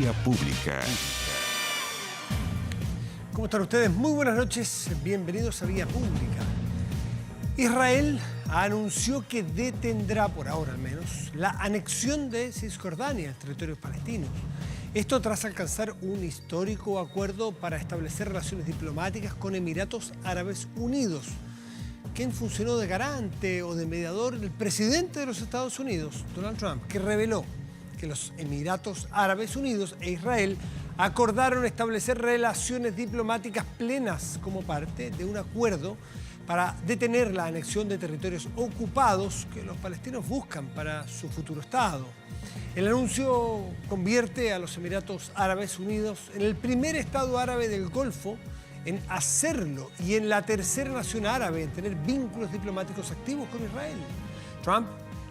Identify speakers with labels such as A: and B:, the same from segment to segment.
A: Vía Pública.
B: ¿Cómo están ustedes? Muy buenas noches, bienvenidos a Vía Pública. Israel anunció que detendrá, por ahora al menos, la anexión de Cisjordania al territorio palestino. Esto tras alcanzar un histórico acuerdo para establecer relaciones diplomáticas con Emiratos Árabes Unidos. ¿Quién funcionó de garante o de mediador? El presidente de los Estados Unidos, Donald Trump, que reveló que los Emiratos Árabes Unidos e Israel acordaron establecer relaciones diplomáticas plenas como parte de un acuerdo para detener la anexión de territorios ocupados que los palestinos buscan para su futuro Estado. El anuncio convierte a los Emiratos Árabes Unidos en el primer Estado árabe del Golfo en hacerlo y en la tercera nación árabe en tener vínculos diplomáticos activos con Israel. Trump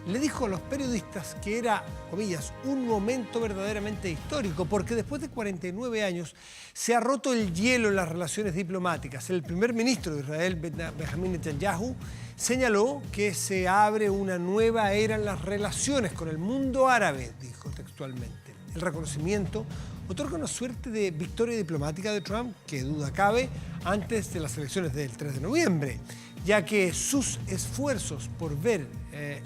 B: le dijo a los periodistas que era, comillas, un momento verdaderamente histórico, porque después de 49 años se ha roto el hielo en las relaciones diplomáticas. El primer ministro de Israel, Benjamin Netanyahu, señaló que se abre una nueva era en las relaciones con el mundo árabe, dijo textualmente. El reconocimiento otorga una suerte de victoria diplomática de Trump, que duda cabe, antes de las elecciones del 3 de noviembre, ya que sus esfuerzos por ver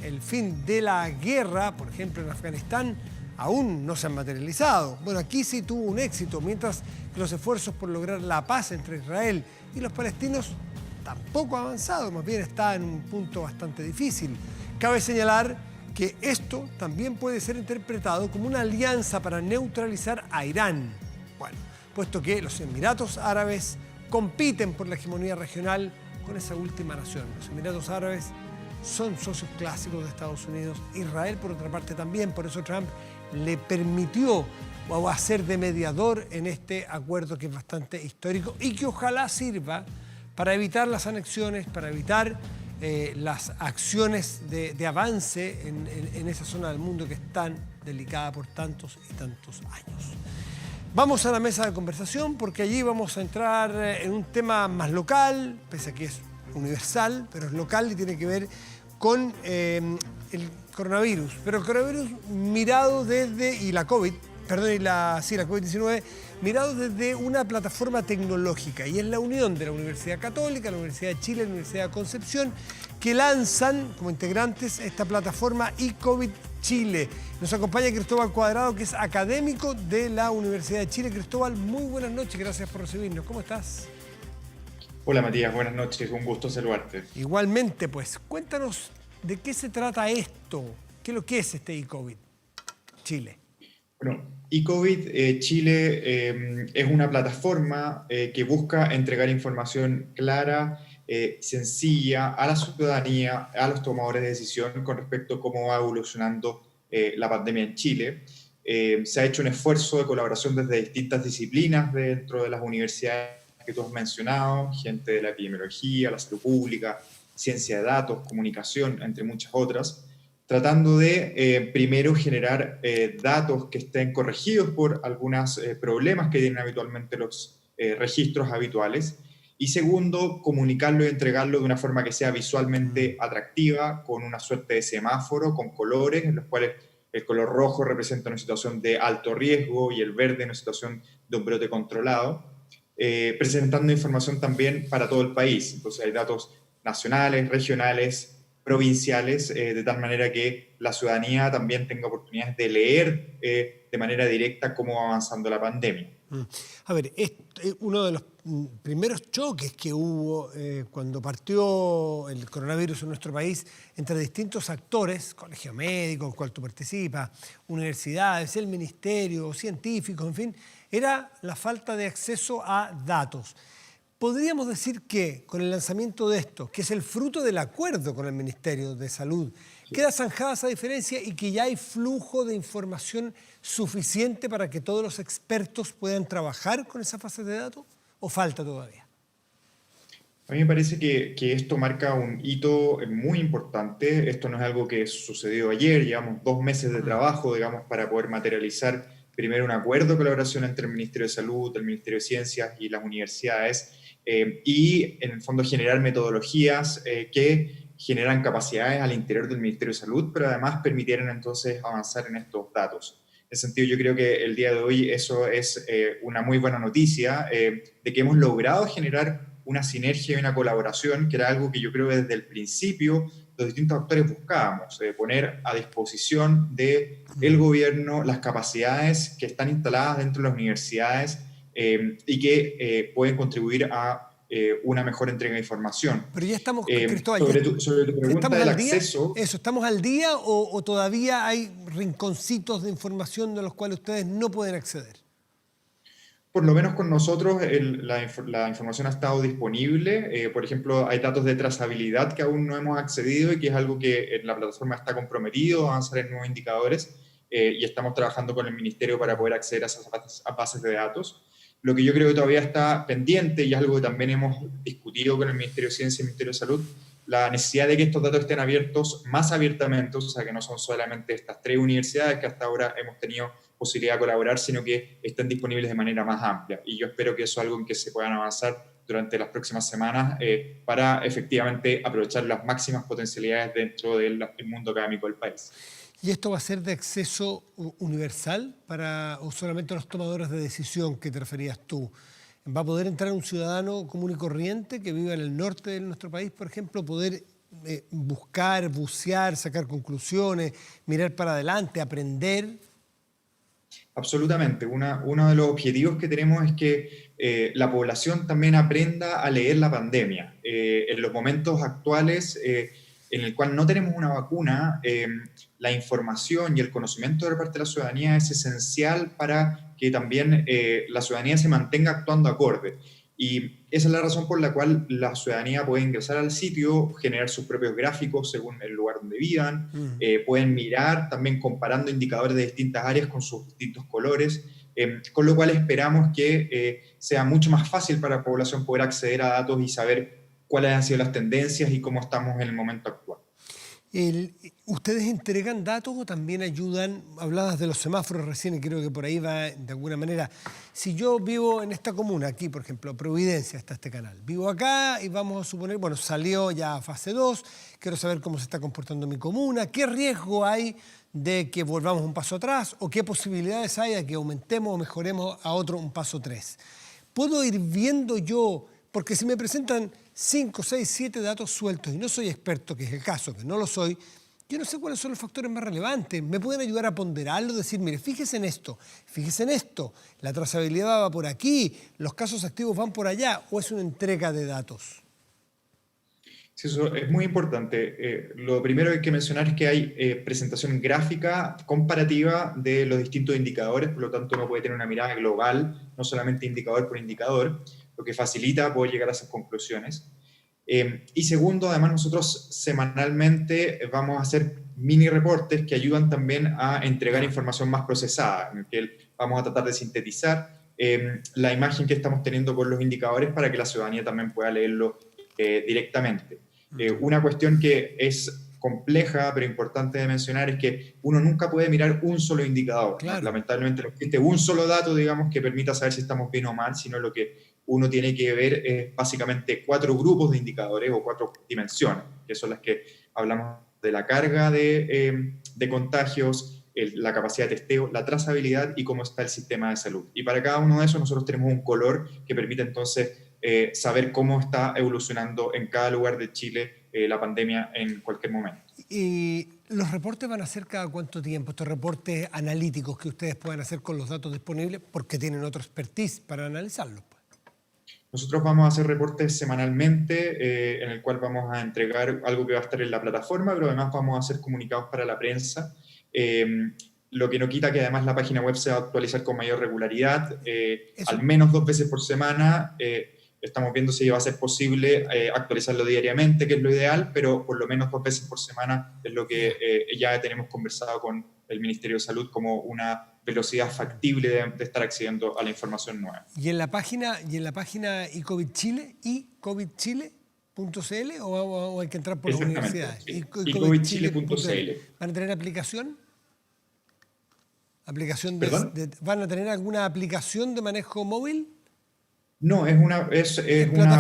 B: el fin de la guerra, por ejemplo en Afganistán, aún no se han materializado. Bueno, aquí sí tuvo un éxito, mientras que los esfuerzos por lograr la paz entre Israel y los palestinos tampoco han avanzado, más bien está en un punto bastante difícil. Cabe señalar que esto también puede ser interpretado como una alianza para neutralizar a Irán. Bueno, puesto que los Emiratos Árabes compiten por la hegemonía regional con esa última nación. Los Emiratos Árabes son socios clásicos de Estados Unidos. Israel, por otra parte, también. Por eso Trump le permitió hacer de mediador en este acuerdo que es bastante histórico y que ojalá sirva para evitar las anexiones, para evitar las acciones de avance en esa zona del mundo que es tan delicada por tantos y tantos años. Vamos a la mesa de conversación porque allí vamos a entrar en un tema más local, pese a que es universal, pero es local y tiene que ver con el coronavirus. Pero el coronavirus mirado desde, y la COVID-19, mirado desde una plataforma tecnológica, y es la unión de la Universidad Católica, la Universidad de Chile, la Universidad de Concepción, que lanzan como integrantes esta plataforma eCovid Chile. Nos acompaña Cristóbal Cuadrado, que es académico de la Universidad de Chile. Cristóbal, muy buenas noches, gracias por recibirnos. ¿Cómo estás?
C: Hola Matías, buenas noches, un gusto saludarte.
B: Igualmente, pues, cuéntanos de qué se trata esto, qué es lo que es este eCovid Chile.
C: Bueno, eCovid Chile es una plataforma que busca entregar información clara, sencilla a la ciudadanía, a los tomadores de decisión con respecto a cómo va evolucionando la pandemia en Chile. Se ha hecho un esfuerzo de colaboración desde distintas disciplinas dentro de las universidades que tú has mencionado, gente de la epidemiología, la salud pública, ciencia de datos, comunicación, entre muchas otras, tratando de primero generar datos que estén corregidos por algunos problemas que tienen habitualmente los registros habituales, y segundo, comunicarlo y entregarlo de una forma que sea visualmente atractiva, con una suerte de semáforo, con colores, en los cuales el color rojo representa una situación de alto riesgo y el verde una situación de un brote controlado, presentando información también para todo el país. Entonces hay datos nacionales, regionales, provinciales, de tal manera que la ciudadanía también tenga oportunidades de leer de manera directa cómo va avanzando la pandemia.
B: A ver, uno de los primeros choques que hubo cuando partió el coronavirus en nuestro país entre distintos actores, colegio médico, en el cual tú participas, universidades, el ministerio, científicos, en fin, era la falta de acceso a datos. Podríamos decir que con el lanzamiento de esto, que es el fruto del acuerdo con el Ministerio de Salud, queda zanjada esa diferencia y que ya hay flujo de información suficiente para que todos los expertos puedan trabajar con esa fase de datos, ¿o falta todavía?
C: A mí me parece que esto marca un hito muy importante. Esto no es algo que sucedió ayer, llevamos 2 meses de trabajo, digamos, para poder materializar primero un acuerdo de colaboración entre el Ministerio de Salud, el Ministerio de Ciencias y las universidades, y en el fondo generar metodologías que generan capacidades al interior del Ministerio de Salud, pero además permitieran entonces avanzar en estos datos. ese sentido, yo creo que el día de hoy eso es una muy buena noticia, de que hemos logrado generar una sinergia y una colaboración, que era algo que yo creo que desde el principio los distintos actores buscábamos, poner a disposición del gobierno las capacidades que están instaladas dentro de las universidades y que pueden contribuir a una mejor entrega de información.
B: Pero ya estamos, Cristóbal,
C: sobre tu pregunta
B: ¿estamos
C: del
B: al día?
C: acceso...
B: ¿Estamos al día o todavía hay rinconcitos de información de los cuales ustedes no pueden acceder?
C: Por lo menos con nosotros la información ha estado disponible. Por ejemplo, hay datos de trazabilidad que aún no hemos accedido y que es algo que en la plataforma está comprometido a avanzar en nuevos indicadores y estamos trabajando con el Ministerio para poder acceder a esas bases de datos. Lo que yo creo que todavía está pendiente y es algo que también hemos discutido con el Ministerio de Ciencia y el Ministerio de Salud, la necesidad de que estos datos estén abiertos más abiertamente, o sea, que no son solamente estas 3 universidades que hasta ahora hemos tenido posibilidad de colaborar, sino que estén disponibles de manera más amplia. Y yo espero que eso es algo en que se puedan avanzar durante las próximas semanas para efectivamente aprovechar las máximas potencialidades dentro del mundo académico del país.
B: ¿Y esto va a ser de acceso universal o solamente los tomadores de decisión que te referías tú? ¿Va a poder entrar un ciudadano común y corriente que viva en el norte de nuestro país, por ejemplo, poder buscar, bucear, sacar conclusiones, mirar para adelante, aprender?
C: Absolutamente. Uno de los objetivos que tenemos es que la población también aprenda a leer la pandemia. En los momentos actuales en el cual no tenemos una vacuna, la información y el conocimiento de parte de la ciudadanía es esencial para que también la ciudadanía se mantenga actuando acorde. Y esa es la razón por la cual la ciudadanía puede ingresar al sitio, generar sus propios gráficos según el lugar donde vivan, pueden mirar también comparando indicadores de distintas áreas con sus distintos colores, con lo cual esperamos que sea mucho más fácil para la población poder acceder a datos y saber cuáles han sido las tendencias y cómo estamos en el momento actual.
B: ¿Ustedes entregan datos o también ayudan? Hablabas de los semáforos recién y creo que por ahí va de alguna manera. Si yo vivo en esta comuna, aquí por ejemplo, Providencia está este canal. Vivo acá y vamos a suponer, bueno, salió ya a fase 2, quiero saber cómo se está comportando mi comuna, qué riesgo hay de que volvamos un paso atrás o qué posibilidades hay de que aumentemos o mejoremos a un paso 3. ¿Puedo ir viendo yo? Porque si me presentan 5, 6, 7 datos sueltos y no soy experto, que es el caso, que no lo soy, yo no sé cuáles son los factores más relevantes. ¿Me pueden ayudar a ponderarlo? Decir, mire, fíjese en esto, la trazabilidad va por aquí, los casos activos van por allá, ¿o es una entrega de datos?
C: Sí, eso es muy importante. Lo primero que hay que mencionar es que hay presentación gráfica comparativa de los distintos indicadores, por lo tanto uno puede tener una mirada global, no solamente indicador por indicador, lo que facilita poder llegar a esas conclusiones. Y segundo, además nosotros semanalmente vamos a hacer mini reportes que ayudan también a entregar información más procesada, en que vamos a tratar de sintetizar la imagen que estamos teniendo con los indicadores para que la ciudadanía también pueda leerlo directamente. Una cuestión que es compleja pero importante de mencionar es que uno nunca puede mirar un solo indicador.
B: Claro.
C: Lamentablemente no existe un solo dato, digamos, que permita saber si estamos bien o mal, sino lo que uno tiene que ver es básicamente 4 grupos de indicadores o 4 dimensiones, que son las que hablamos de la carga de contagios, la capacidad de testeo, la trazabilidad y cómo está el sistema de salud. Y para cada uno de esos nosotros tenemos un color que permite entonces saber cómo está evolucionando en cada lugar de Chile la pandemia en cualquier momento.
B: ¿Y los reportes van a hacer cada cuánto tiempo? Estos reportes analíticos que ustedes pueden hacer con los datos disponibles porque tienen otro expertise para analizarlos.
C: Nosotros vamos a hacer reportes semanalmente en el cual vamos a entregar algo que va a estar en la plataforma, pero además vamos a hacer comunicados para la prensa, lo que no quita que además la página web se va a actualizar con mayor regularidad, al menos 2 veces por semana. Estamos viendo si va a ser posible actualizarlo diariamente, que es lo ideal, pero por lo menos 2 veces por semana es lo que ya tenemos conversado con el Ministerio de Salud como una velocidad factible de estar accediendo a la información nueva.
B: ¿Y en la página iCovid Chile, iCovidchile.cl o hay que entrar por las universidades?
C: iCovidchile.cl.
B: ¿Van a tener aplicación? ¿Van a tener alguna aplicación de manejo móvil?
C: No, es una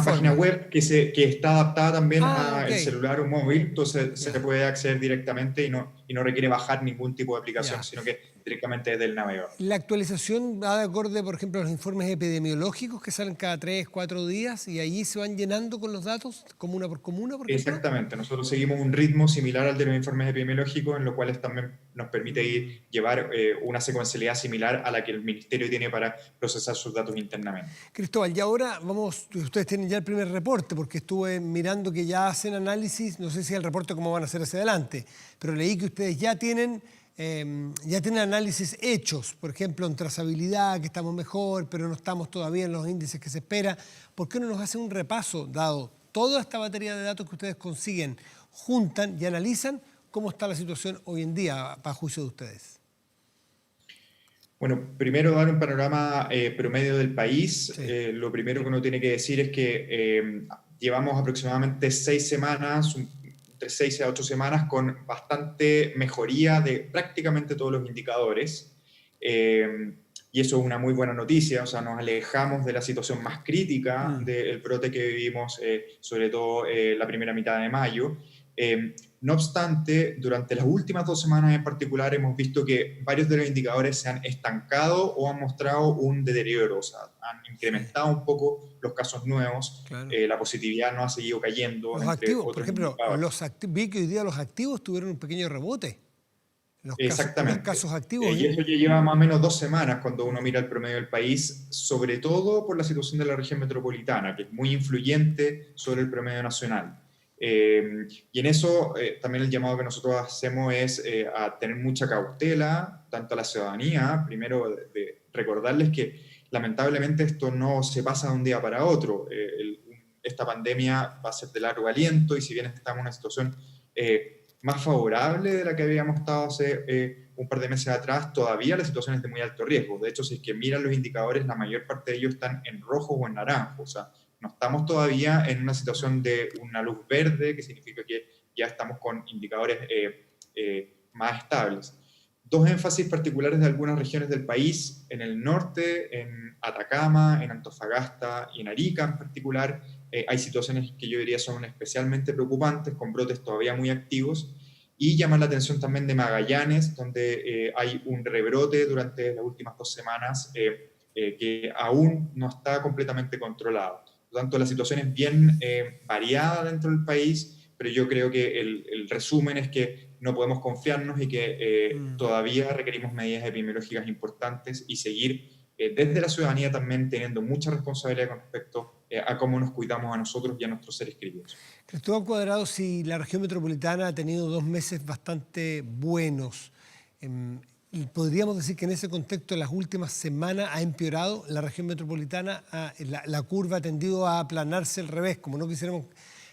C: página web que está adaptada también al celular o móvil, entonces se puede acceder directamente y no y no requiere bajar ningún tipo de aplicación,
B: Ya.
C: sino que directamente desde el navegador.
B: La actualización va de acorde, por ejemplo, a los informes epidemiológicos que salen cada 3, 4 días y allí se van llenando con los datos comuna, por ejemplo.
C: Exactamente, nosotros seguimos un ritmo similar al de los informes epidemiológicos, en lo cual también nos permite llevar una secuencialidad similar a la que el Ministerio tiene para procesar sus datos internamente.
B: Cristóbal, y ahora ustedes tienen ya el primer reporte, porque estuve mirando que ya hacen análisis, no sé si el reporte cómo van a hacer hacia adelante, pero leí que ustedes ya tienen análisis hechos, por ejemplo, en trazabilidad, que estamos mejor, pero no estamos todavía en los índices que se espera. ¿Por qué no nos hacen un repaso, dado toda esta batería de datos que ustedes consiguen, juntan y analizan cómo está la situación hoy en día, para juicio de ustedes?
C: Bueno, primero dar un panorama promedio del país.
B: Sí.
C: Lo primero que uno tiene que decir es que llevamos aproximadamente 6 semanas, entre 6 a 8 semanas, con bastante mejoría de prácticamente todos los indicadores. Y eso es una muy buena noticia, o sea, nos alejamos de la situación más crítica del brote que vivimos, sobre todo la primera mitad de mayo. No obstante, durante las últimas 2 semanas en particular hemos visto que varios de los indicadores se han estancado o han mostrado un deterioro, o sea, han incrementado un poco los casos nuevos,
B: Claro.
C: la positividad no ha seguido cayendo,
B: Los
C: entre
B: activos, por
C: otros
B: ejemplo,
C: indicadores.
B: vi que hoy día los activos tuvieron un pequeño rebote. Los
C: Exactamente.
B: casos activos.
C: Y eso ya lleva más o menos 2 semanas cuando uno mira el promedio del país, sobre todo por la situación de la región metropolitana, que es muy influyente sobre el promedio nacional. Y en eso también el llamado que nosotros hacemos es a tener mucha cautela, tanto a la ciudadanía, primero de recordarles que lamentablemente esto no se pasa de un día para otro. Esta pandemia va a ser de largo aliento y si bien estamos en una situación más favorable de la que habíamos estado hace un par de meses atrás, todavía la situación es de muy alto riesgo. De hecho, si es que miran los indicadores, la mayor parte de ellos están en rojo o en naranjo. O sea, no estamos todavía en una situación de una luz verde, que significa que ya estamos con indicadores más estables. 2 énfasis particulares de algunas regiones del país, en el norte, en Atacama, en Antofagasta y en Arica en particular, hay situaciones que yo diría son especialmente preocupantes, con brotes todavía muy activos, y llama la atención también de Magallanes, donde hay un rebrote durante las últimas 2 semanas que aún no está completamente controlado. Por lo tanto, la situación es bien variada dentro del país, pero yo creo que el resumen es que no podemos confiarnos y que todavía requerimos medidas epidemiológicas importantes y seguir desde la ciudadanía también teniendo mucha responsabilidad con respecto a cómo nos cuidamos a nosotros y a nuestros seres queridos.
B: Cristóbal Cuadrado, si la región metropolitana ha tenido 2 meses bastante buenos, y podríamos decir que en ese contexto las últimas semanas ha empeorado la región metropolitana, la curva ha tendido a aplanarse al revés, como no quisiéramos,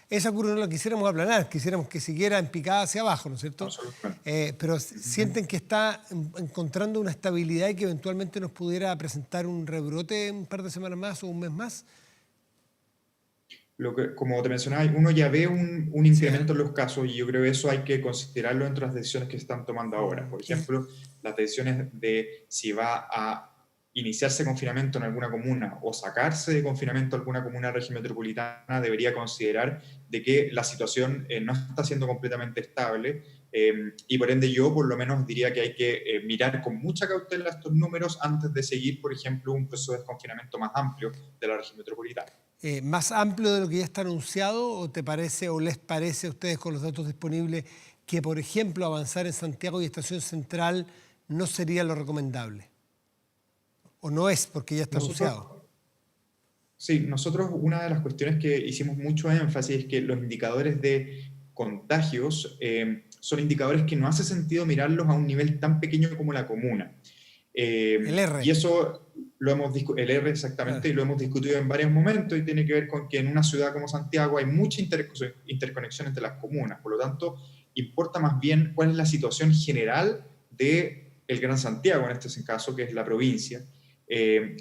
B: esa curva no la quisiéramos aplanar, quisiéramos que siguiera en picada hacia abajo, ¿no es cierto?
C: Absolutamente.
B: Pero sienten que está encontrando una estabilidad y que eventualmente nos pudiera presentar un rebrote un par de semanas más o un mes más.
C: Como te mencionaba, uno ya ve un incremento en los casos y yo creo que eso hay que considerarlo entre las decisiones que se están tomando ahora. Por ejemplo, las decisiones de si va a iniciarse confinamiento en alguna comuna o sacarse de confinamiento alguna comuna de la región metropolitana debería considerar de que la situación no está siendo completamente estable y por ende yo por lo menos diría que hay que mirar con mucha cautela estos números antes de seguir, por ejemplo, un proceso de desconfinamiento más amplio de la región metropolitana.
B: ¿Más amplio de lo que ya está anunciado o te parece o les parece a ustedes con los datos disponibles que, por ejemplo, avanzar en Santiago y Estación Central no sería lo recomendable? ¿O no es porque ya está anunciado?
C: Sí, nosotros una de las cuestiones que hicimos mucho énfasis es que los indicadores de contagios son indicadores que no hace sentido mirarlos a un nivel tan pequeño como la comuna.
B: El R.
C: Y eso lo hemos discutido, el R exactamente, y lo hemos discutido en varios momentos y tiene que ver con que en una ciudad como Santiago hay mucha interconexión entre las comunas, por lo tanto, importa más bien cuál es la situación general de el Gran Santiago, en este caso, que es la provincia,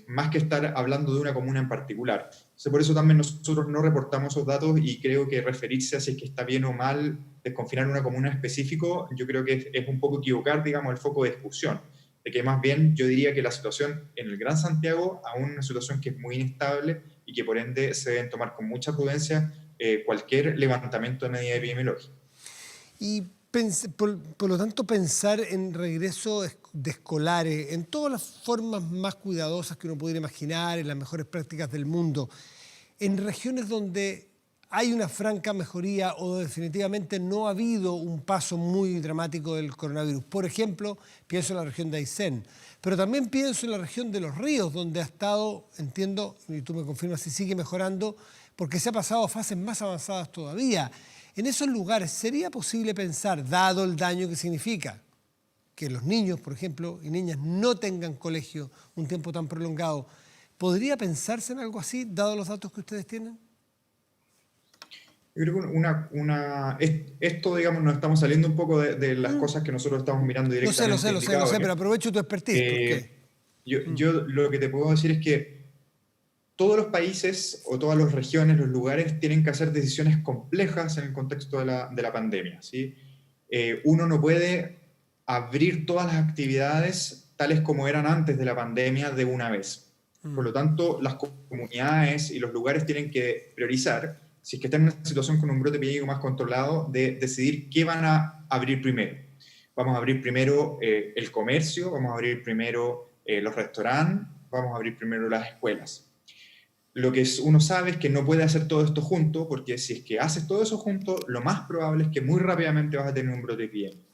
C: más que estar hablando de una comuna en particular. Entonces, por eso también nosotros no reportamos esos datos y creo que referirse a si es que está bien o mal desconfinar una comuna en específico, yo creo que es un poco equivocar, digamos, el foco de discusión. De que más bien yo diría que la situación en el Gran Santiago aún es una situación que es muy inestable y que por ende se deben tomar con mucha prudencia cualquier levantamiento de medida epidemiológica.
B: Y Por lo tanto, pensar en regreso de escolares, en todas las formas más cuidadosas que uno pudiera imaginar, en las mejores prácticas del mundo, en regiones donde hay una franca mejoría o definitivamente no ha habido un paso muy dramático del coronavirus. Por ejemplo, pienso en la región de Aysén, pero también pienso en la región de Los Ríos, donde ha estado, entiendo, y tú me confirmas si sigue mejorando, porque se ha pasado a fases más avanzadas todavía. En esos lugares, ¿sería posible pensar, dado el daño que significa, que los niños, por ejemplo, y niñas no tengan colegio un tiempo tan prolongado, ¿podría pensarse en algo así, dado los datos que ustedes tienen?
C: Yo creo que esto, digamos, nos estamos saliendo un poco de las cosas que nosotros estamos mirando directamente.
B: Lo sé, pero aprovecho tu expertise.
C: Yo lo que te puedo decir es que todos los países o todas las regiones, los lugares, tienen que hacer decisiones complejas en el contexto de la pandemia, ¿sí? Uno no puede abrir todas las actividades tales como eran antes de la pandemia de una vez. Por lo tanto, las comunidades y los lugares tienen que priorizar, si es que están en una situación con un brote epidémico más controlado, de decidir qué van a abrir primero. Vamos a abrir primero el comercio, vamos a abrir primero los restaurantes, vamos a abrir primero las escuelas. Lo que uno sabe es que no puede hacer todo esto junto, porque si es que haces todo eso junto, lo más probable es que muy rápidamente vas a tener un brote epidémico.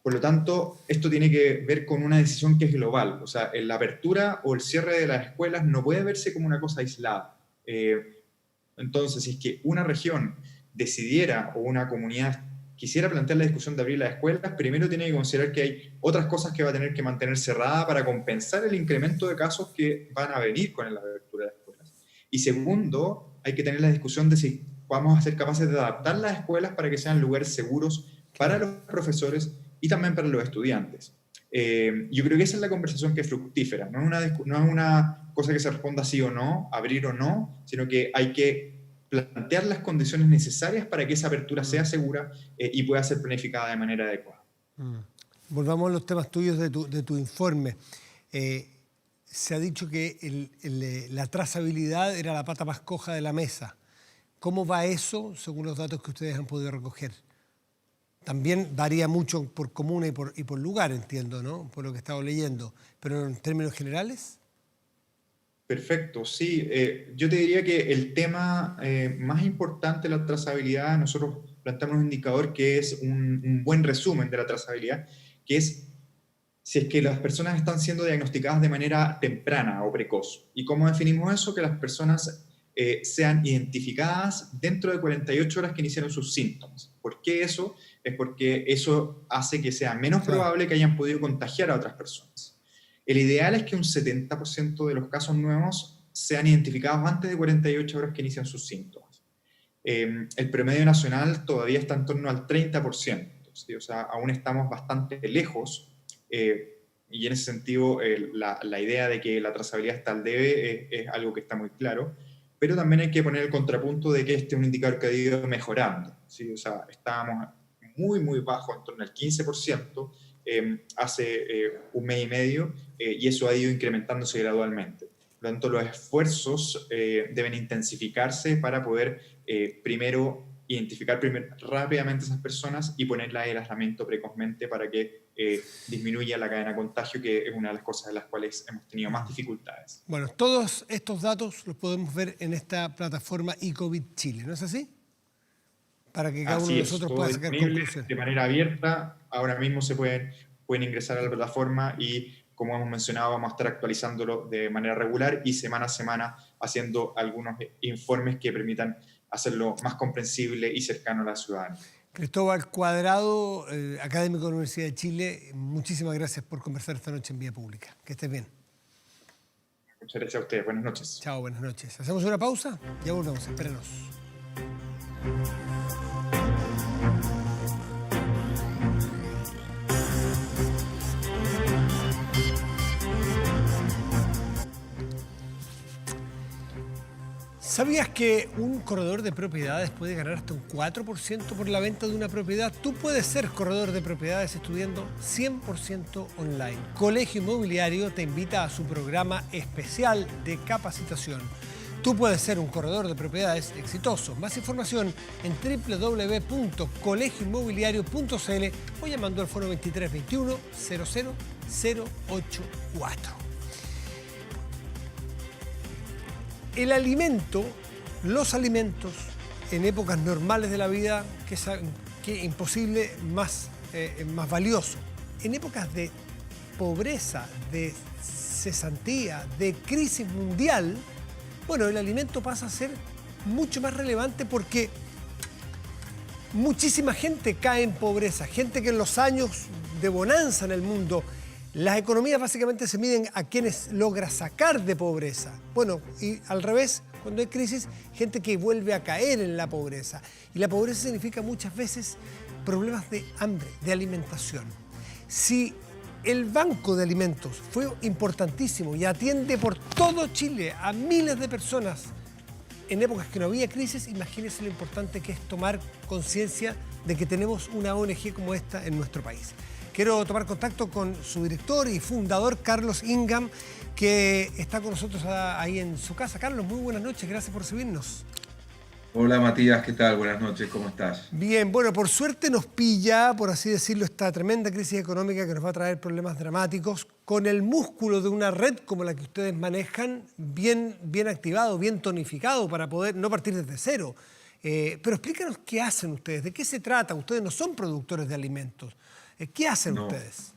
C: Por lo tanto, esto tiene que ver con una decisión que es global. O sea, la apertura o el cierre de las escuelas no puede verse como una cosa aislada. Entonces, si es que una región decidiera o una comunidad quisiera plantear la discusión de abrir las escuelas, primero tiene que considerar que hay otras cosas que va a tener que mantener cerrada para compensar el incremento de casos que van a venir con la apertura de las escuelas. Y segundo, hay que tener la discusión de si vamos a ser capaces de adaptar las escuelas para que sean lugares seguros para los profesores y también para los estudiantes. Yo creo que esa es la conversación que es fructífera. No es una cosa que se responda sí o no, abrir o no, sino que hay que plantear las condiciones necesarias para que esa apertura sea segura y pueda ser planificada de manera adecuada.
B: Volvamos a los temas tuyos de tu informe. Se ha dicho que la trazabilidad era la pata más coja de la mesa. ¿Cómo va eso según los datos que ustedes han podido recoger? También varía mucho por comuna y por lugar, entiendo, ¿no? Por lo que he estado leyendo. Pero en términos generales.
C: Perfecto, sí. Yo te diría que el tema más importante de la trazabilidad, nosotros planteamos un indicador que es un buen resumen de la trazabilidad, que es si es que las personas están siendo diagnosticadas de manera temprana o precoz. ¿Y cómo definimos eso? Que las personas sean identificadas dentro de 48 horas que iniciaron sus síntomas. ¿Por qué eso? Es porque eso hace que sea menos probable que hayan podido contagiar a otras personas. El ideal es que un 70% de los casos nuevos sean identificados antes de 48 horas que inician sus síntomas. El promedio nacional todavía está en torno al 30%, ¿sí? O sea, aún estamos bastante lejos, y en ese sentido la idea de que la trazabilidad está al debe es algo que está muy claro, pero también hay que poner el contrapunto de que este es un indicador que ha ido mejorando, ¿sí? O sea, estábamos muy, muy bajo, en torno al 15%, hace un mes y medio, y eso ha ido incrementándose gradualmente. Por lo tanto, los esfuerzos deben intensificarse para poder primero identificar rápidamente a esas personas y ponerlas en aislamiento precozmente para que disminuya la cadena de contagio, que es una de las cosas en las cuales hemos tenido más dificultades.
B: Bueno, todos estos datos los podemos ver en esta plataforma eCovid Chile, ¿no es así? Para que cada uno de nosotros pueda sacar conclusiones.
C: De manera abierta, ahora mismo pueden ingresar a la plataforma y, como hemos mencionado, vamos a estar actualizándolo de manera regular y semana a semana haciendo algunos informes que permitan hacerlo más comprensible y cercano a la ciudadanía.
B: Cristóbal Cuadrado, académico de la Universidad de Chile, muchísimas gracias por conversar esta noche en Vía Pública. Que estés bien.
C: Muchas gracias a ustedes. Buenas noches.
B: Chao, buenas noches. Hacemos una pausa, ya volvemos, espérenos. ¿Sabías que un corredor de propiedades puede ganar hasta un 4% por la venta de una propiedad? Tú puedes ser corredor de propiedades estudiando 100% online. Colegio Inmobiliario te invita a su programa especial de capacitación. Tú puedes ser un corredor de propiedades exitoso. Más información en www.colegioinmobiliario.cl o llamando al foro 2321 00084. Los alimentos en épocas normales de la vida, que imposible más valioso. En épocas de pobreza, de cesantía, de crisis mundial, bueno, el alimento pasa a ser mucho más relevante porque muchísima gente cae en pobreza, gente que en los años de bonanza en el mundo, las economías básicamente se miden a quienes logra sacar de pobreza. Bueno, y al revés, cuando hay crisis, gente que vuelve a caer en la pobreza. Y la pobreza significa muchas veces problemas de hambre, de alimentación. Si el Banco de Alimentos fue importantísimo y atiende por todo Chile a miles de personas en épocas que no había crisis, imagínense lo importante que es tomar conciencia de que tenemos una ONG como esta en nuestro país. Quiero tomar contacto con su director y fundador, Carlos Ingham, que está con nosotros ahí en su casa. Carlos, muy buenas noches, gracias por recibirnos.
A: Hola Matías, ¿qué tal? Buenas noches, ¿cómo estás?
B: Bien, bueno, por suerte nos pilla, por así decirlo, esta tremenda crisis económica que nos va a traer problemas dramáticos, con el músculo de una red como la que ustedes manejan, bien activado, bien tonificado para poder no partir desde cero. Pero explícanos qué hacen ustedes, de qué se trata. Ustedes no son productores de alimentos. ¿Qué hacen ustedes?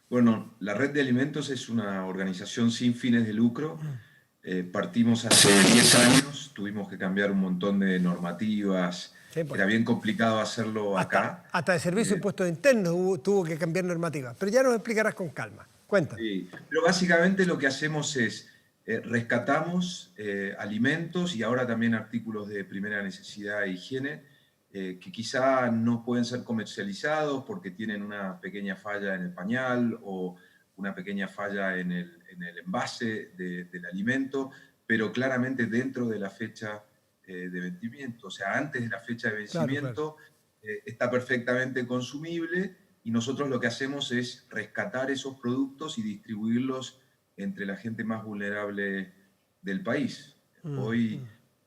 A: Bueno, la Red de Alimentos es una organización sin fines de lucro. Partimos hace 10 años, tuvimos que cambiar un montón de normativas, sí, era bien complicado hacerlo acá.
B: Hasta de servicio de impuestos internos tuvo que cambiar normativas, pero ya nos explicarás con calma. Cuéntanos.
A: Sí, pero básicamente lo que hacemos es rescatamos alimentos y ahora también artículos de primera necesidad e higiene que quizá no pueden ser comercializados porque tienen una pequeña falla en el pañal o una pequeña falla en el envase del alimento, pero claramente dentro de la fecha de vencimiento, o sea, antes de la fecha de vencimiento, claro. Está perfectamente consumible y nosotros lo que hacemos es rescatar esos productos y distribuirlos entre la gente más vulnerable del país. Hoy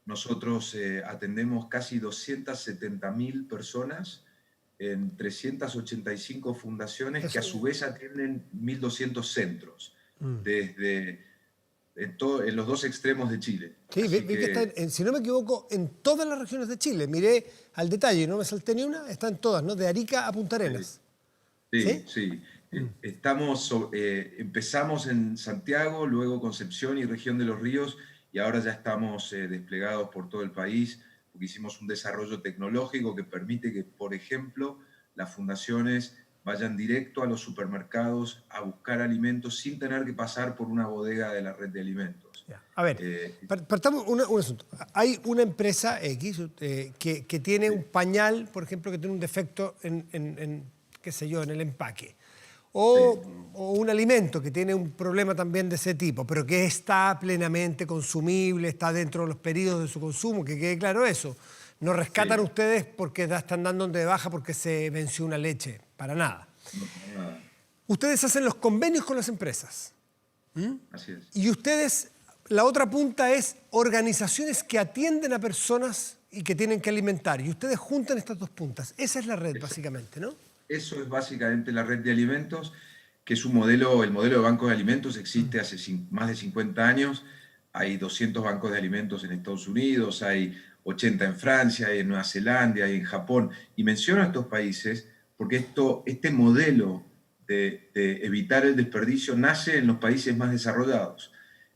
A: nosotros atendemos casi 270.000 personas en 385 fundaciones que a su vez atienden 1.200 centros, desde en los dos extremos de Chile.
B: Sí, vi que está, si no me equivoco, en todas las regiones de Chile. Miré al detalle, no me salté ni una, está en todas, ¿no? De Arica a Punta Arenas.
A: Sí. Empezamos en Santiago, luego Concepción y Región de los Ríos, y ahora ya estamos desplegados por todo el país, porque hicimos un desarrollo tecnológico que permite que, por ejemplo, las fundaciones vayan directo a los supermercados a buscar alimentos sin tener que pasar por una bodega de la red de alimentos.
B: A ver, partamos un asunto. Hay una empresa X que tiene un pañal, por ejemplo, que tiene un defecto qué sé yo, en el empaque. O un alimento que tiene un problema también de ese tipo, pero que está plenamente consumible, está dentro de los periodos de su consumo, que quede claro eso. No rescatan ustedes porque están dando de baja porque se venció una leche, para nada.
A: No, para nada.
B: Ustedes hacen los convenios con las empresas.
A: Así es.
B: Y ustedes, la otra punta es organizaciones que atienden a personas y que tienen que alimentar. Y ustedes juntan estas dos puntas. Esa es la red, básicamente, ¿no?
A: Eso es básicamente la red de alimentos, que es un modelo, el modelo de bancos de alimentos existe hace más de 50 años. Hay 200 bancos de alimentos en Estados Unidos, hay 80 en Francia, hay en Nueva Zelanda, hay en Japón. Y menciono a estos países porque este modelo de evitar el desperdicio nace en los países más desarrollados.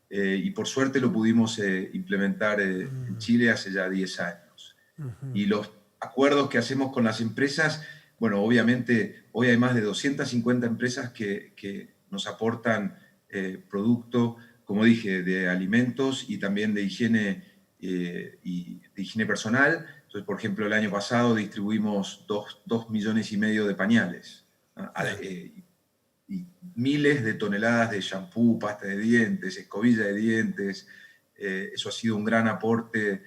A: Y por suerte lo pudimos implementar en Chile hace ya 10 años. Y los acuerdos que hacemos con las empresas, bueno, obviamente hoy hay más de 250 empresas que nos aportan producto, como dije, de alimentos y también de higiene y de higiene personal. Entonces, por ejemplo, el año pasado distribuimos 2,5 millones de pañales y miles de toneladas de shampoo, pasta de dientes, escobilla de dientes. Eso ha sido un gran aporte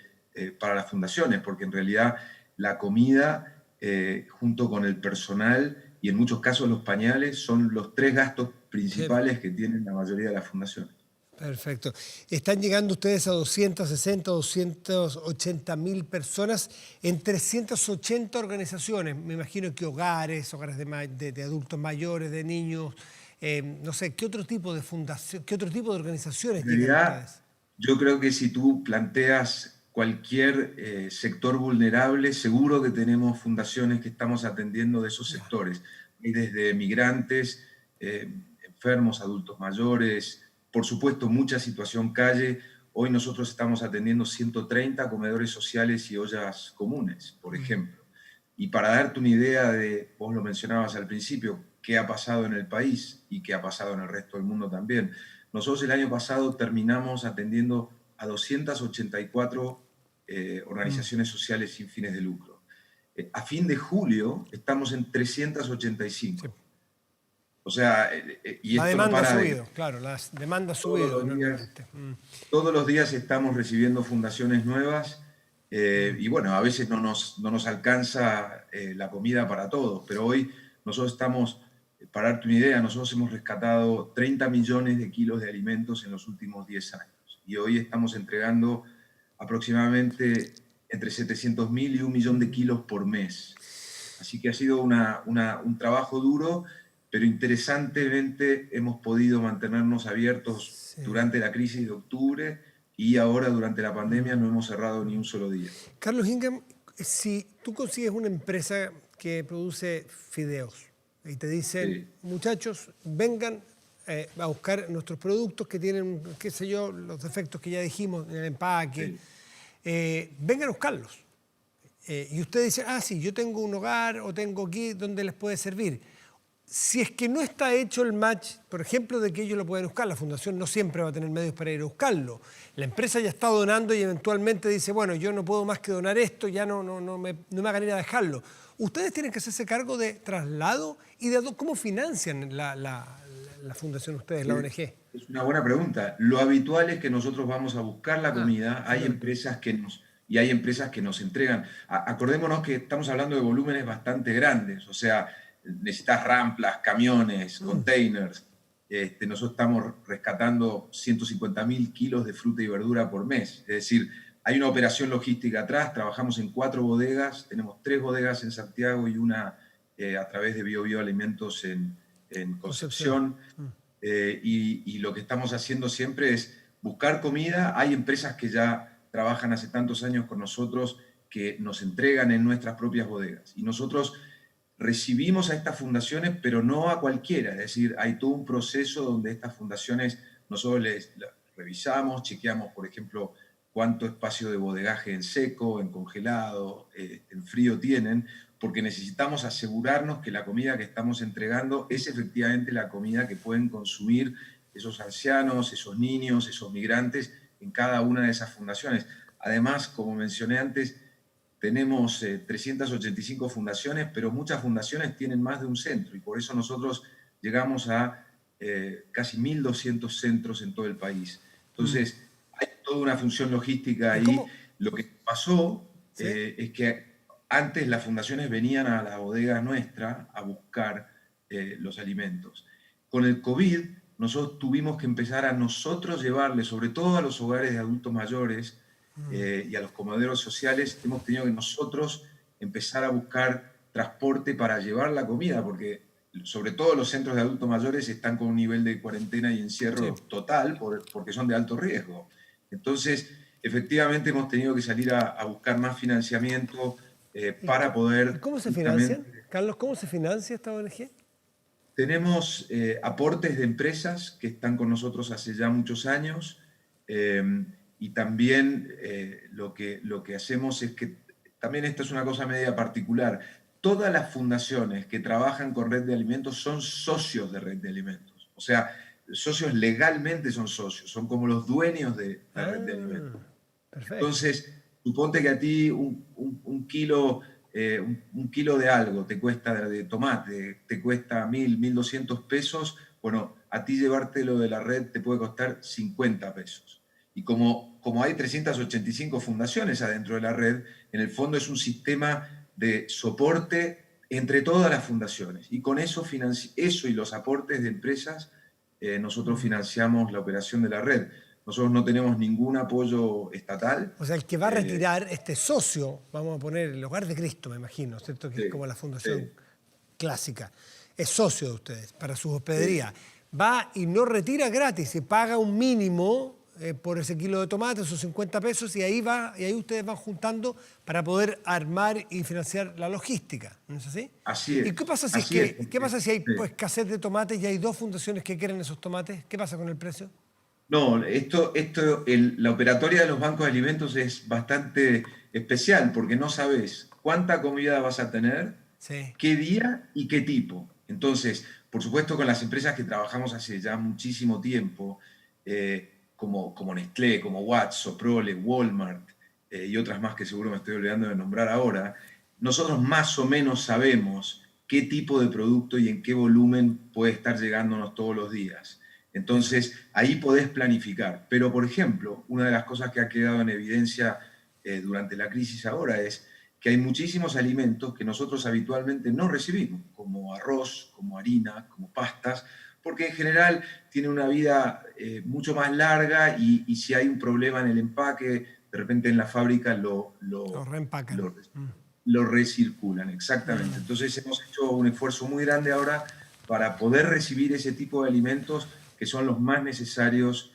A: para las fundaciones, porque en realidad la comida junto con el personal y en muchos casos los pañales son los 3 gastos principales que tienen la mayoría de las fundaciones.
B: Perfecto. Están llegando ustedes a 260, 280 mil personas en 380 organizaciones. Me imagino que hogares de adultos mayores, de niños, no sé, ¿qué otro tipo de fundación, qué otro tipo de organizaciones
A: En
B: llegan
A: realidad,
B: ustedes?
A: yo creo que si tú planteas cualquier sector vulnerable, seguro que tenemos fundaciones que estamos atendiendo de esos
B: Ya.
A: sectores. Y desde migrantes, enfermos, adultos mayores, por supuesto, mucha situación calle. Hoy nosotros estamos atendiendo 130 comedores sociales y ollas comunes, por ejemplo. Y para darte una idea de, vos lo mencionabas al principio, qué ha pasado en el país y qué ha pasado en el resto del mundo también. Nosotros el año pasado terminamos atendiendo a 284 organizaciones sociales sin fines de lucro. A fin de julio estamos en
B: Sí.
A: 385. O sea, y
B: La
A: esto no
B: demanda ha
A: para de...
B: subido, claro, las demandas ha
A: Todos
B: subido
A: los días,
B: enormemente.
A: todos los días estamos recibiendo fundaciones nuevas y bueno, a veces no nos alcanza la comida para todos, pero hoy nosotros estamos, para darte una idea, nosotros hemos rescatado 30 millones de kilos de alimentos en los últimos 10 años y hoy estamos entregando aproximadamente entre 700.000 y 1 millón de kilos por mes. Así que ha sido un trabajo duro, pero interesantemente hemos podido mantenernos abiertos
B: Sí.
A: durante la crisis de octubre y ahora durante la pandemia no hemos cerrado ni un solo día.
B: Carlos Ingham, si tú consigues una empresa que produce fideos y te dicen,
A: Sí,
B: muchachos, vengan a buscar nuestros productos que tienen, qué sé yo, los defectos que ya dijimos en el empaque,
A: sí.
B: vengan a buscarlos. Y usted dice, sí, yo tengo un hogar o tengo aquí donde les puede servir. Si es que no está hecho el match, por ejemplo, de que ellos lo pueden buscar, la fundación no siempre va a tener medios para ir a buscarlo. La empresa ya está donando y eventualmente dice, bueno, yo no puedo más que donar esto, ya no me hagan ir a dejarlo. Ustedes tienen que hacerse cargo de traslado y de cómo financian la fundación ustedes, la ONG.
A: Es una buena pregunta. Lo habitual es que nosotros vamos a buscar la comida,
B: Eso es lo habitual.
A: y hay empresas que nos entregan. Acordémonos que estamos hablando de volúmenes bastante grandes, o sea, necesitas ramplas, camiones, containers. Nosotros estamos rescatando 150.000 kilos de fruta y verdura por mes. Es decir, hay una operación logística atrás, trabajamos en 4 bodegas, tenemos 3 bodegas en Santiago y una a través de Bio Alimentos en
B: Concepción.
A: Concepción. Y lo que estamos haciendo siempre es buscar comida. Hay empresas que ya trabajan hace tantos años con nosotros que nos entregan en nuestras propias bodegas. Y nosotros recibimos a estas fundaciones, pero no a cualquiera. Es decir, hay todo un proceso donde estas fundaciones nosotros les revisamos, chequeamos, por ejemplo, cuánto espacio de bodegaje en seco, en congelado, en frío tienen, porque necesitamos asegurarnos que la comida que estamos entregando es efectivamente la comida que pueden consumir esos ancianos, esos niños, esos migrantes en cada una de esas fundaciones. Además, como mencioné antes, tenemos 385 fundaciones, pero muchas fundaciones tienen más de un centro y por eso nosotros llegamos a casi 1.200 centros en todo el país. Entonces, hay toda una función logística
B: ¿Y
A: ahí.
B: cómo?
A: Lo que pasó
B: ¿Sí?
A: es que antes las fundaciones venían a la bodega nuestra a buscar los alimentos. Con el COVID, nosotros tuvimos que empezar a nosotros llevarle, sobre todo a los hogares de adultos mayores, y a los comederos sociales, hemos tenido que nosotros empezar a buscar transporte para llevar la comida, porque sobre todo los centros de adultos mayores están con un nivel de cuarentena y
B: Sí.
A: encierro total porque son de alto riesgo. Entonces, efectivamente hemos tenido que salir a buscar más financiamiento
B: ¿Y,
A: para
B: y
A: poder
B: cómo se financian?
A: justamente...
B: Carlos, ¿cómo se financia esta ONG?
A: Tenemos aportes de empresas que están con nosotros hace ya muchos años eh, y también lo que hacemos es que, también esta es una cosa media particular, todas las fundaciones que trabajan con Red de Alimentos son socios de Red de Alimentos. O sea, socios legalmente son socios, son como los dueños de la Red de Alimentos.
B: Perfecto.
A: Entonces, suponte que a ti un kilo, un kilo de algo te cuesta, de tomate, te cuesta 1.200 pesos, bueno, a ti llevártelo de la red te puede costar 50 pesos. Y como hay 385 fundaciones adentro de la red, en el fondo es un sistema de soporte entre todas las fundaciones. Y con eso, eso y los aportes de empresas nosotros financiamos la operación de la red. Nosotros no tenemos ningún apoyo estatal.
B: O sea, el que va a retirar, este socio, vamos a poner el Hogar de Cristo, me imagino, ¿cierto? Que
A: Sí,
B: es como la fundación
A: sí,
B: clásica. Es socio de ustedes para sus
A: sí.
B: hospederías. Va y no retira gratis, se paga un mínimo por ese kilo de tomate, esos 50 pesos, y ahí ustedes van juntando para poder armar y financiar la logística, ¿no es así?
A: Así
B: ¿Y
A: es.
B: qué pasa
A: Así es.
B: qué pasa si hay
A: Sí.
B: pues, escasez de tomates y hay dos fundaciones que quieren esos tomates? ¿Qué pasa con el precio?
A: No, la operatoria de los bancos de alimentos es bastante especial porque no sabes cuánta comida vas a tener,
B: Sí.
A: qué día y qué tipo. Entonces, por supuesto, con las empresas que trabajamos hace ya muchísimo tiempo, como Nestlé, como Watts, Soprole, Walmart y otras más que seguro me estoy olvidando de nombrar ahora, nosotros más o menos sabemos qué tipo de producto y en qué volumen puede estar llegándonos todos los días. Entonces, ahí podés planificar. Pero, por ejemplo, una de las cosas que ha quedado en evidencia durante la crisis ahora es que hay muchísimos alimentos que nosotros habitualmente no recibimos, como arroz, como harina, como pastas, porque en general tiene una vida mucho más larga y si hay un problema en el empaque, de repente en la fábrica
B: Los reempacan.
A: lo recirculan, exactamente. Entonces hemos hecho un esfuerzo muy grande ahora para poder recibir ese tipo de alimentos que son los más necesarios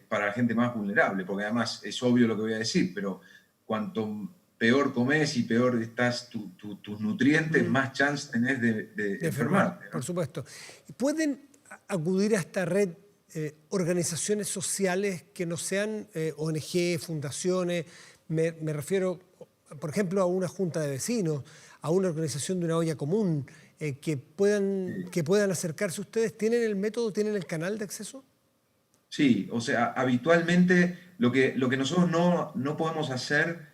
A: para la gente más vulnerable, porque además es obvio lo que voy a decir, pero cuanto peor comes y peor estás tus nutrientes, más chance tenés de
B: Enfermar,
A: enfermarte,
B: por
A: ¿no?
B: supuesto. ¿Pueden acudir a esta red organizaciones sociales que no sean ONG, fundaciones? Me refiero, por ejemplo, a una junta de vecinos, a una organización de una olla común, que puedan acercarse a ustedes. ¿Tienen el método, tienen el canal de acceso?
A: Sí, o sea, habitualmente lo que nosotros no podemos hacer,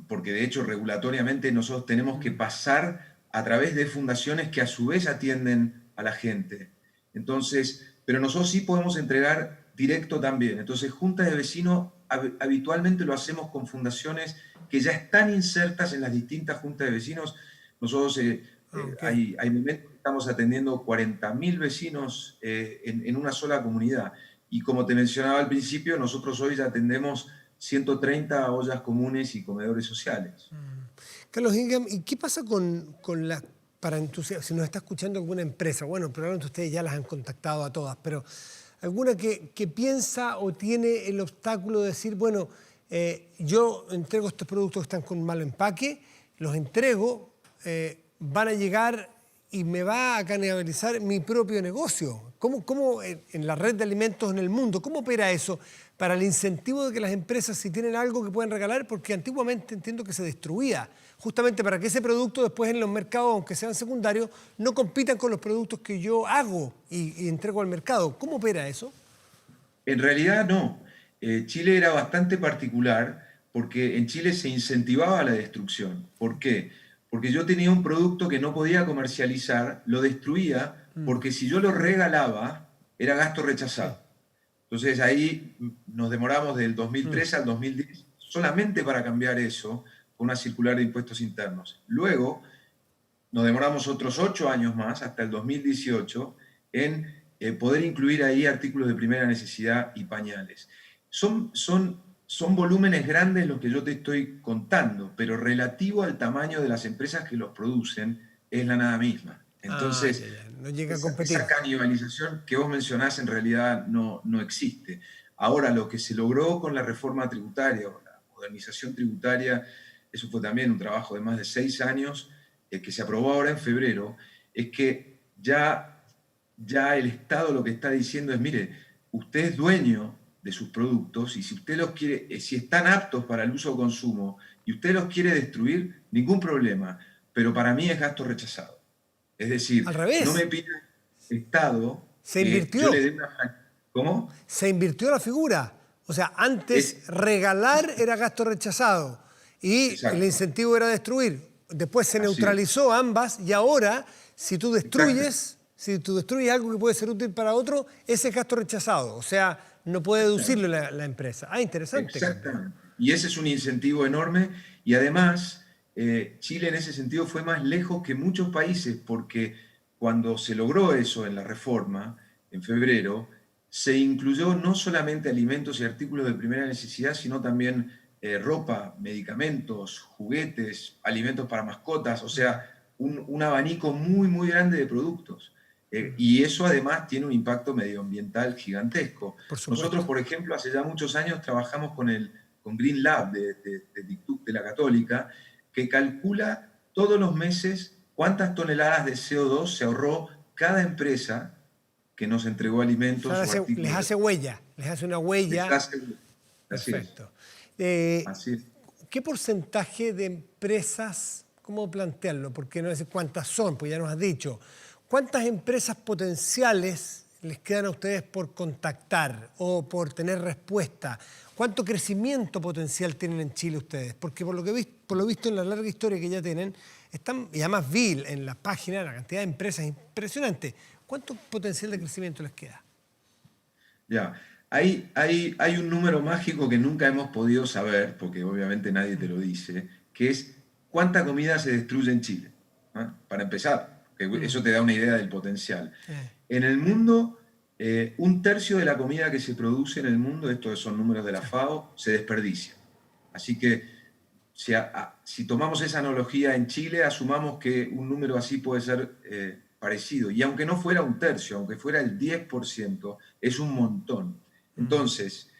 A: porque de hecho regulatoriamente nosotros tenemos que pasar a través de fundaciones que a su vez atienden a la gente. Entonces, pero nosotros sí podemos entregar directo también. Entonces, juntas de vecinos habitualmente lo hacemos con fundaciones que ya están insertas en las distintas juntas de vecinos. Nosotros
B: Ok.
A: hay momentos que estamos atendiendo 40.000 vecinos en una sola comunidad. Y como te mencionaba al principio, nosotros hoy ya atendemos 130 ollas comunes y comedores sociales.
B: Carlos Ingham, ¿y qué pasa para si nos está escuchando alguna empresa? Bueno, probablemente ustedes ya las han contactado a todas, pero alguna que piensa o tiene el obstáculo de decir, bueno, yo entrego estos productos que están con mal empaque, los entrego, van a llegar y me va a canibalizar mi propio negocio. ¿Cómo en la red de alimentos en el mundo, cómo opera eso para el incentivo de que las empresas, si tienen algo que pueden regalar? Porque antiguamente entiendo que se destruía, justamente para que ese producto después en los mercados, aunque sean secundarios, no compitan con los productos que yo hago y entrego al mercado. ¿Cómo opera eso?
A: En realidad no. Chile era bastante particular porque en Chile se incentivaba la destrucción. ¿Por qué? Porque yo tenía un producto que no podía comercializar, lo destruía, porque si yo lo regalaba, era gasto rechazado. Entonces ahí nos demoramos del 2003 al 2010 solamente para cambiar eso con una circular de impuestos internos. Luego nos demoramos otros 8 años más, hasta el 2018, en poder incluir ahí artículos de primera necesidad y pañales. Son volúmenes grandes los que yo te estoy contando, pero relativo al tamaño de las empresas que los producen, es la nada misma. Entonces,
B: Ya. No llega a competir.
A: esa canibalización que vos mencionás en realidad no existe. Ahora, lo que se logró con la reforma tributaria o la modernización tributaria, eso fue también un trabajo de más de 6 años, que se aprobó ahora en febrero, es que ya el Estado lo que está diciendo es, mire, usted es dueño de sus productos y si usted los quiere, si están aptos para el uso o consumo y usted los quiere destruir, ningún problema, pero para mí es gasto rechazado. Es decir,
B: Al
A: no me
B: revés,
A: pida el Estado
B: se
A: que yo le
B: invirtió.
A: dé una... ¿Cómo?
B: Se invirtió la figura. O sea, antes regalar era gasto rechazado y el
A: Exacto,
B: incentivo era destruir. Después se
A: así es.
B: neutralizó ambas y ahora,
A: Exacto.
B: si tú destruyes algo que puede ser útil para otro, ese es gasto rechazado. O sea, no puede deducirlo la empresa. Ah, interesante.
A: Exactamente. Y ese es un incentivo enorme y además Chile en ese sentido fue más lejos que muchos países porque cuando se logró eso en la reforma, en febrero, se incluyó no solamente alimentos y artículos de primera necesidad, sino también ropa, medicamentos, juguetes, alimentos para mascotas, o sea, un abanico muy, muy grande de productos. Y eso además tiene un impacto medioambiental gigantesco.
B: Por supuesto.
A: Nosotros, por ejemplo, hace ya muchos años trabajamos con Green Lab de TICTUC de la Católica, que calcula todos los meses cuántas toneladas de CO2 se ahorró cada empresa que nos entregó alimentos o artículos.
B: Les hace huella, les hace una huella.
A: Perfecto. Así es.
B: ¿Qué porcentaje de empresas, cómo plantearlo? Porque no sé cuántas son, pues ya nos has dicho. ¿Cuántas empresas potenciales les quedan a ustedes por contactar o por tener respuesta? ¿Cuánto crecimiento potencial tienen en Chile ustedes? Porque por lo visto en la larga historia que ya tienen, y además vi en la página la cantidad de empresas impresionante. ¿Cuánto potencial de crecimiento les queda?
A: Ya, hay un número mágico que nunca hemos podido saber, porque obviamente nadie te lo dice, que es cuánta comida se destruye en Chile. Para empezar, que eso te da una idea del potencial. En el mundo, 1/3 de la comida que se produce en el mundo, estos son números de la FAO, se desperdicia. Así que si tomamos esa analogía en Chile, asumamos que un número así puede ser parecido. Y aunque no fuera 1/3, aunque fuera el 10%, es un montón. Entonces,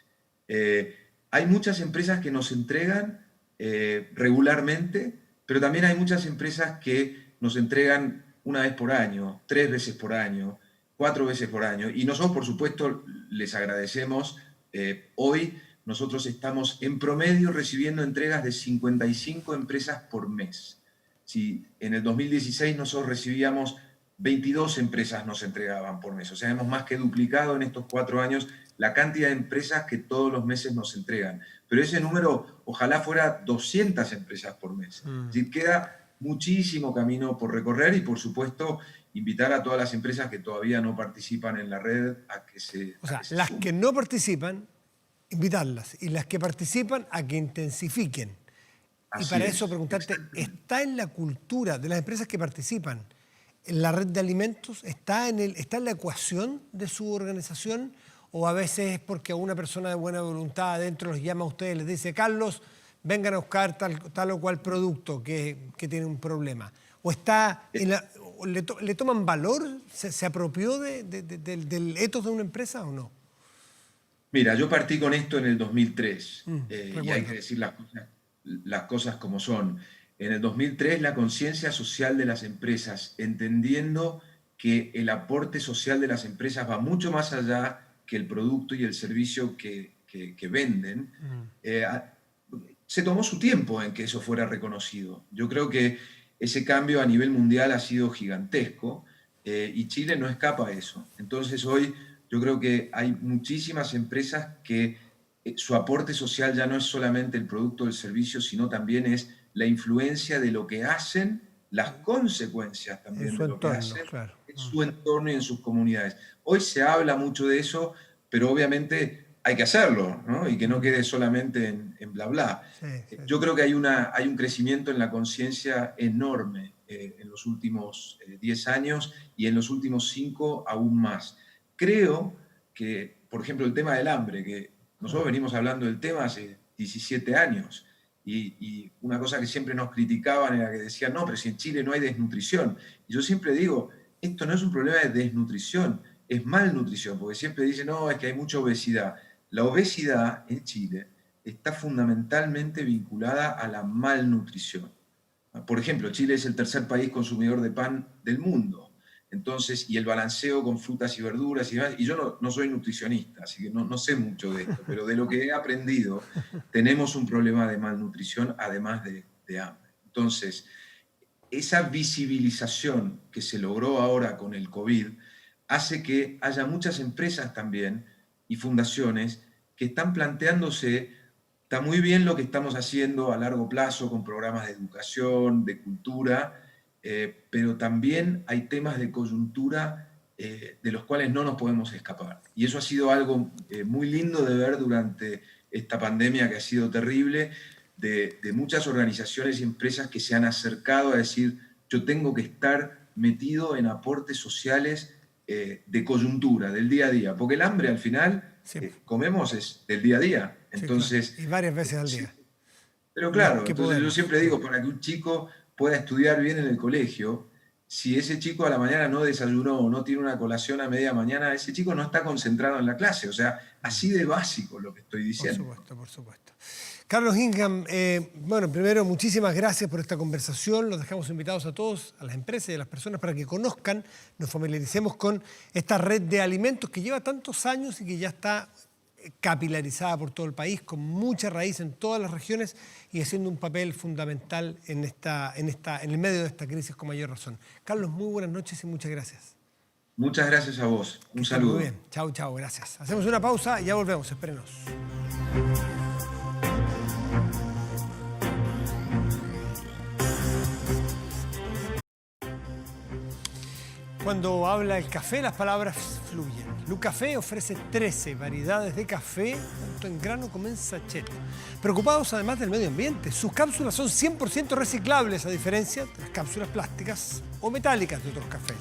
A: hay muchas empresas que nos entregan regularmente, pero también hay muchas empresas que nos entregan una vez por año, 3 veces por año, 4 veces por año. Y nosotros, por supuesto, les agradecemos. Hoy nosotros estamos en promedio recibiendo entregas de 55 empresas por mes. Si en el 2016 nosotros recibíamos 22 empresas nos entregaban por mes. O sea, hemos más que duplicado en estos 4 años la cantidad de empresas que todos los meses nos entregan. Pero ese número ojalá fuera 200 empresas por mes. Es decir, queda muchísimo camino por recorrer y, por supuesto, invitar a todas las empresas que todavía no participan en la red a que se
B: las
A: sumen.
B: que no participan, invitarlas. Y las que participan, a que intensifiquen.
A: Así
B: y para
A: es,
B: eso preguntarte, ¿está en la cultura de las empresas que participan en la red de alimentos? ¿Está en la ecuación de su organización? ¿O a veces es porque a una persona de buena voluntad adentro los llama a ustedes y les dice, Carlos, vengan a buscar tal o cual producto que tiene un problema? ¿O está le toman valor? ¿Se apropió del ethos de una empresa o no?
A: Mira, yo partí con esto en el 2003 y hay
B: recuerdo.
A: que decir las cosas como son. En el 2003 la conciencia social de las empresas, entendiendo que el aporte social de las empresas va mucho más allá que el producto y el servicio que venden, se tomó su tiempo en que eso fuera reconocido. Yo creo que ese cambio a nivel mundial ha sido gigantesco y Chile no escapa a eso. Entonces hoy yo creo que hay muchísimas empresas que su aporte social ya no es solamente el producto o el servicio, sino también es la influencia de lo que hacen, las consecuencias también de lo que hacen en su entorno y en sus comunidades. Hoy se habla mucho de eso, pero obviamente hay que hacerlo, ¿no? Y que no quede solamente en bla bla. Yo creo que hay un crecimiento en la conciencia enorme en los últimos 10 años y en los últimos 5 aún más. Creo que, por ejemplo, el tema del hambre, que nosotros venimos hablando del tema hace 17 años, y una cosa que siempre nos criticaban era que decían, no, pero si en Chile no hay desnutrición. Y yo siempre digo, esto no es un problema de desnutrición, es malnutrición, porque siempre dicen, no, es que hay mucha obesidad. La obesidad en Chile está fundamentalmente vinculada a la malnutrición. Por ejemplo, Chile es el tercer país consumidor de pan del mundo. Entonces, y el balanceo con frutas y verduras y demás, y yo no soy nutricionista, así que no sé mucho de esto, pero de lo que he aprendido, tenemos un problema de malnutrición además de hambre. Entonces, esa visibilización que se logró ahora con el COVID hace que haya muchas empresas también y fundaciones que están planteándose, está muy bien lo que estamos haciendo a largo plazo con programas de educación, de cultura, pero también hay temas de coyuntura de los cuales no nos podemos escapar. Y eso ha sido algo muy lindo de ver durante esta pandemia que ha sido terrible, de muchas organizaciones y empresas que se han acercado a decir, yo tengo que estar metido en aportes sociales de coyuntura, del día a día, porque el hambre al final comemos es del día a día. Entonces,
B: sí, claro. Y varias veces al día.
A: Pero claro, entonces
B: podemos.
A: yo siempre digo, para que un chico pueda estudiar bien en el colegio, si ese chico a la mañana no desayunó o no tiene una colación a media mañana, ese chico no está concentrado en la clase. O sea, así de básico lo que estoy diciendo.
B: Por supuesto, por supuesto. Carlos Ingham, bueno, primero, muchísimas gracias por esta conversación. Los dejamos invitados a todos, a las empresas y a las personas, para que conozcan, nos familiaricemos con esta red de alimentos que lleva tantos años y que ya está capilarizada por todo el país, con mucha raíz en todas las regiones y haciendo un papel fundamental en el medio de esta crisis con mayor razón. Carlos, muy buenas noches y muchas gracias.
A: Muchas gracias a vos. Un saludo.
B: Muy bien. Chao, chao, gracias. Hacemos una pausa y ya volvemos. Espérenos. Cuando habla el café, las palabras fluyen. Lucafé ofrece 13 variedades de café, tanto en grano como en sachet. Preocupados además del medio ambiente, sus cápsulas son 100% reciclables, a diferencia de las cápsulas plásticas o metálicas de otros cafés.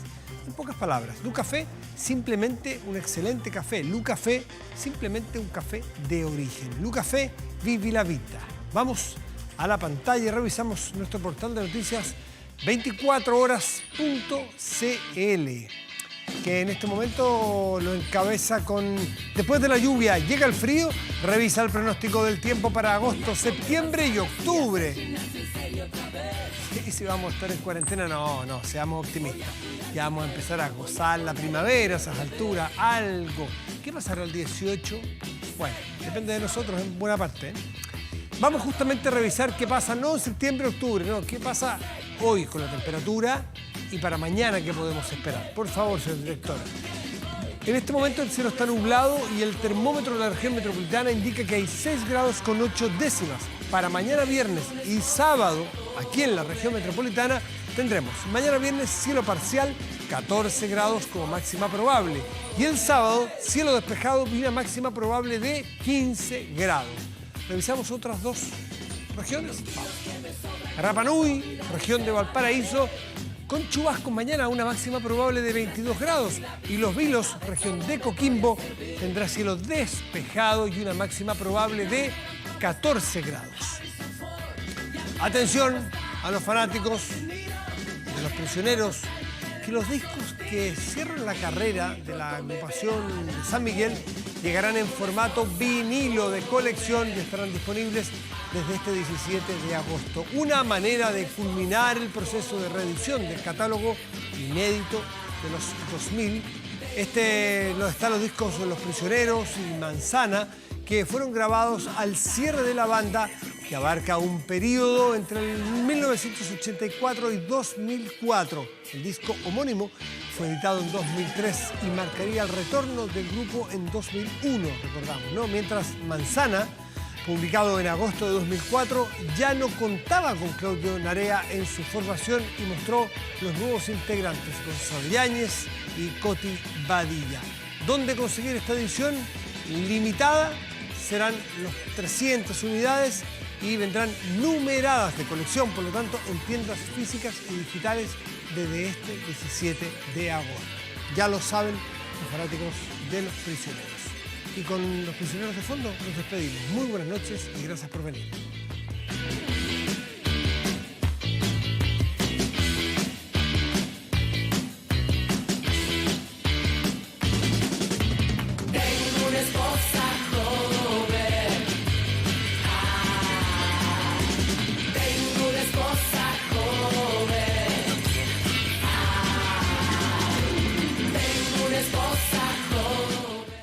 B: En pocas palabras, Lucafé, simplemente un excelente café. Lucafé, simplemente un café de origen. Lucafé, vivi la vida. Vamos a la pantalla y revisamos nuestro portal de noticias 24horas.cl, que en este momento lo encabeza con: después de la lluvia llega el frío, revisa el pronóstico del tiempo para agosto, septiembre y octubre. ¿Y si vamos a estar en cuarentena? No, seamos optimistas. Ya vamos a empezar a gozar la primavera a esas alturas, algo. ¿Qué pasará el 18? Bueno, depende de nosotros en buena parte, ¿eh? Vamos justamente a revisar qué pasa, no en septiembre, octubre, no, qué pasa hoy con la temperatura y para mañana qué podemos esperar. Por favor, señor director. En este momento el cielo está nublado y el termómetro de la región metropolitana indica que hay 6 grados con 8 décimas. Para mañana viernes y sábado, aquí en la región metropolitana, tendremos mañana viernes cielo parcial, 14 grados como máxima probable. Y el sábado, cielo despejado y una máxima probable de 15 grados. Revisamos otras dos regiones. Rapa Nui, región de Valparaíso, con chubascos mañana, una máxima probable de 22 grados. Y Los Vilos, región de Coquimbo, tendrá cielo despejado y una máxima probable de 14 grados. Atención a los fanáticos de Los Prisioneros, que los discos que cierran la carrera de la agrupación de San Miguel llegarán en formato vinilo de colección y estarán disponibles desde este 17 de agosto. Una manera de culminar el proceso de reedición del catálogo inédito de los 2000. Están los discos de Los Prisioneros y Manzana, que fueron grabados al cierre de la banda, que abarca un periodo entre el 1984 y 2004. El disco homónimo fue editado en 2003 y marcaría el retorno del grupo en 2001, recordamos, ¿no? Mientras Manzana, publicado en agosto de 2004, ya no contaba con Claudio Narea en su formación y mostró los nuevos integrantes, Gonzalo Yáñez y Coti Badilla. ¿Dónde conseguir esta edición limitada? Serán los 300 unidades y vendrán numeradas de colección, por lo tanto, en tiendas físicas y digitales desde este 17 de agosto. Ya lo saben los fanáticos de Los Prisioneros. Y con Los Prisioneros de fondo nos despedimos. Muy buenas noches y gracias por venir.